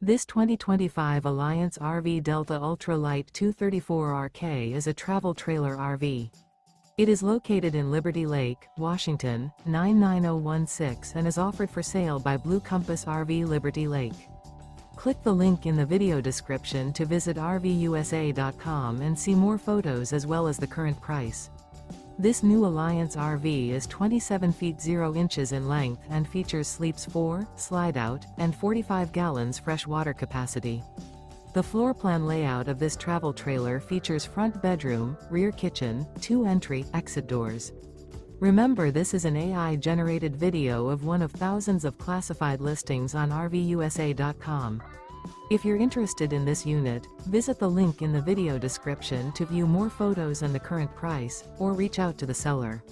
This 2025 Alliance RV Delta Ultra Lite 234RK is a travel trailer RV. It is located in Liberty Lake, Washington, 99016 and is offered for sale by Blue Compass RV Liberty Lake. Click the link in the video description to visit RVUSA.com and see more photos as well as the current price. This new Alliance RV is 27 feet 0 inches in length and features sleeps 4, slide-out, and 45 gallons fresh water capacity. The floor plan layout of this travel trailer features front bedroom, rear kitchen, 2 entry/exit doors. Remember, this is an AI-generated video of one of thousands of classified listings on RVUSA.com. If you're interested in this unit, visit the link in the video description to view more photos and the current price, or reach out to the seller.